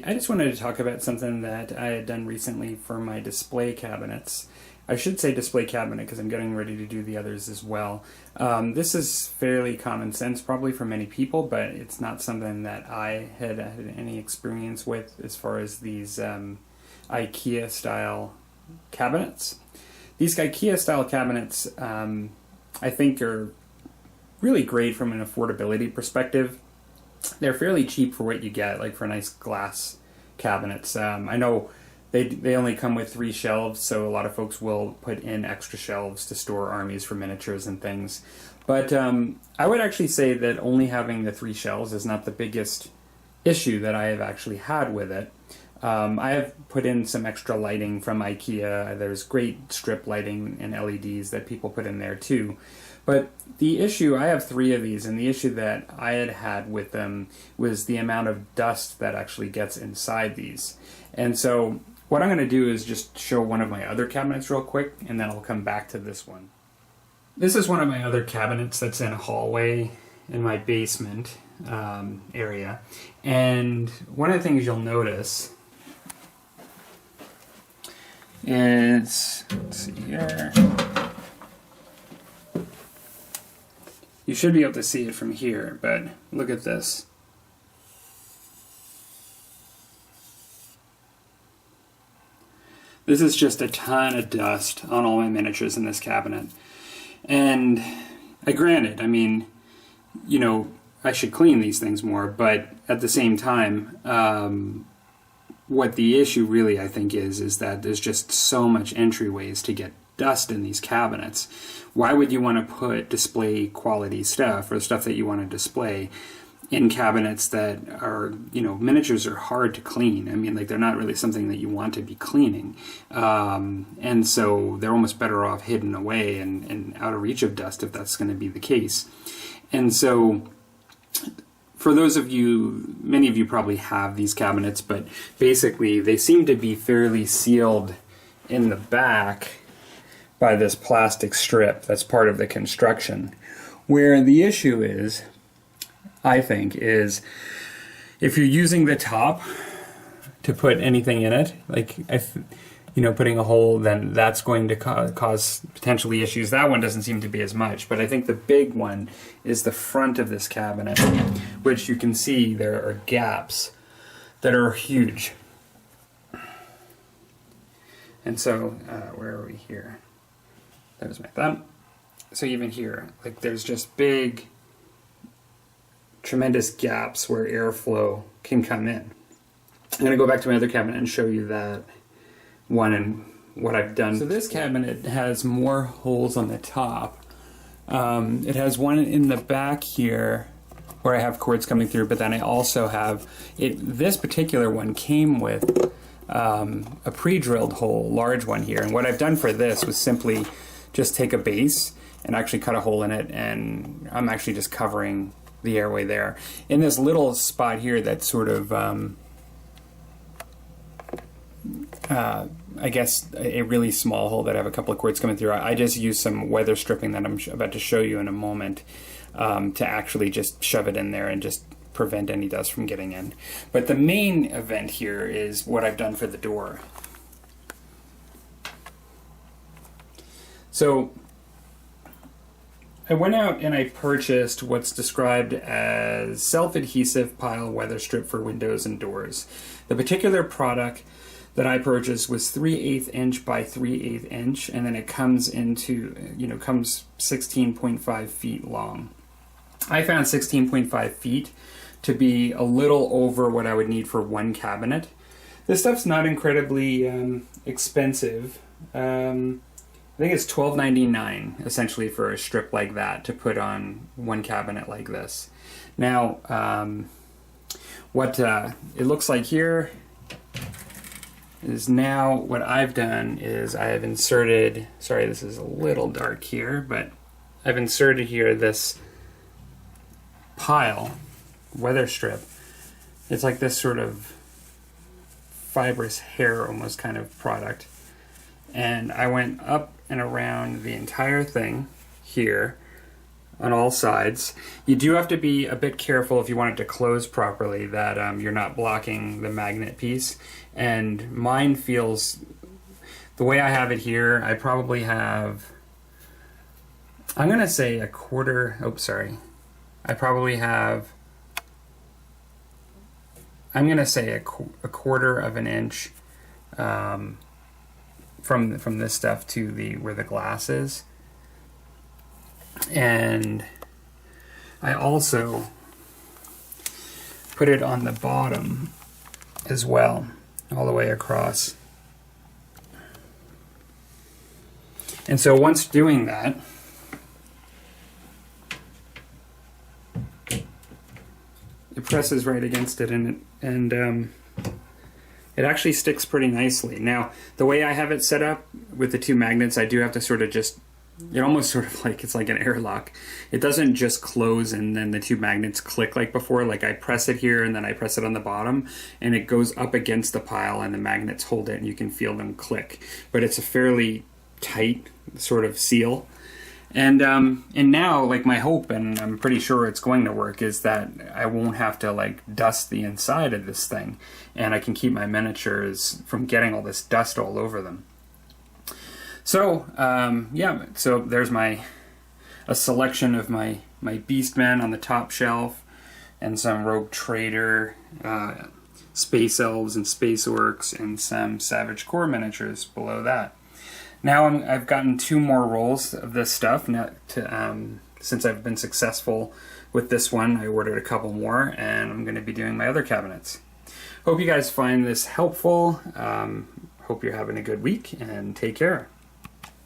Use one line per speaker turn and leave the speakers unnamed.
I just wanted to talk about something that I had done recently for my display cabinets. I should say display cabinet because I'm getting ready to do the others as well. This is fairly common sense probably for many people, but it's not something that I had any experience with as far as these IKEA style cabinets. These IKEA style cabinets I think are really great from an affordability perspective. They're fairly cheap for what you get, like for nice glass cabinets. I know they only come with 3 shelves, so a lot of folks will put in extra shelves to store armies for miniatures and things. But I would actually say that only having the 3 shelves is not the biggest issue that I have actually had with it. I have put in some extra lighting from IKEA. There's great strip lighting and LEDs that people put in there too. But the issue, I have 3 of these, and the issue that I had with them was the amount of dust that actually gets inside these. And so what I'm going to do is just show one of my other cabinets real quick, and then I'll come back to this one. This is one of my other cabinets that's in a hallway in my basement area. And one of the things you'll notice is, let's see here. You should be able to see it from here, but look at this. This is just a ton of dust on all my miniatures in this cabinet. And granted, I mean, you know, I should clean these things more, but at the same time, what the issue really, I think, is that there's just so much entryways to get dust in these cabinets. Why would you want to put display quality stuff or stuff that you want to display in cabinets that are, you know, miniatures are hard to clean. I mean, like, they're not really something that you want to be cleaning. And so they're almost better off hidden away and out of reach of dust if that's going to be the case. And so for those of you, many of you probably have these cabinets, but basically they seem to be fairly sealed in the back by this plastic strip that's part of the construction. Where the issue is, I think, is if you're using the top to put anything in it, like if you know, putting a hole, then that's going to cause potentially issues. That one doesn't seem to be as much, but I think the big one is the front of this cabinet, which you can see there are gaps that are huge. And so, where are we here? There's my thumb. So even here, like, there's just big, tremendous gaps where airflow can come in. I'm going to go back to my other cabinet and show you that one and what I've done. So this cabinet has more holes on the top. It has one in the back here where I have cords coming through, but then I also have it. This particular one came with a pre-drilled hole, large one here. And what I've done for this was simply just take a base and actually cut a hole in it, and I'm actually just covering the airway there. In this little spot here that's sort of, I guess, a really small hole that I have a couple of cords coming through, I just use some weather stripping that I'm about to show you in a moment to actually just shove it in there and just prevent any dust from getting in. But the main event here is what I've done for the door. So I went out and I purchased what's described as self-adhesive pile weather strip for windows and doors. The particular product that I purchased was 3/8 inch by 3/8 inch, and then it comes into, comes 16.5 feet long. I found 16.5 feet to be a little over what I would need for one cabinet. This stuff's not incredibly expensive. I think it's $12.99 essentially for a strip like that to put on one cabinet like this. Now, what it looks like here is now what I've done is I have inserted, sorry this is a little dark here, but I've inserted here this pile, weather strip. It's like this sort of fibrous hair almost kind of product. And I went up and around the entire thing here on all sides. You do have to be a bit careful if you want it to close properly that you're not blocking the magnet piece. And mine feels, the way I have it here, I probably have, I'm gonna say a quarter, oops, sorry. I probably have, I'm gonna say a quarter of an inch from this stuff to the where the glass is. And I also put it on the bottom as well, all the way across. And so once doing that, it presses right against it, and it actually sticks pretty nicely. Now, the way I have it set up with the two magnets, I do have to sort of just, it almost sort of like, it's like an airlock. It doesn't just close and then the two magnets click like before. Like I press it here and then I press it on the bottom and it goes up against the pile and the magnets hold it and you can feel them click. But it's a fairly tight sort of seal. And now, like, my hope, and I'm pretty sure it's going to work, is that I won't have to like dust the inside of this thing, and I can keep my miniatures from getting all this dust all over them. So yeah, so there's a selection of my Beastmen on the top shelf, and some Rogue Trader, Space Elves and Space Orcs, and some Savage Core miniatures below that. Now I've gotten 2 more rolls of this stuff. Now since I've been successful with this one, I ordered a couple more, and I'm going to be doing my other cabinets. Hope you guys find this helpful. Hope you're having a good week, and take care.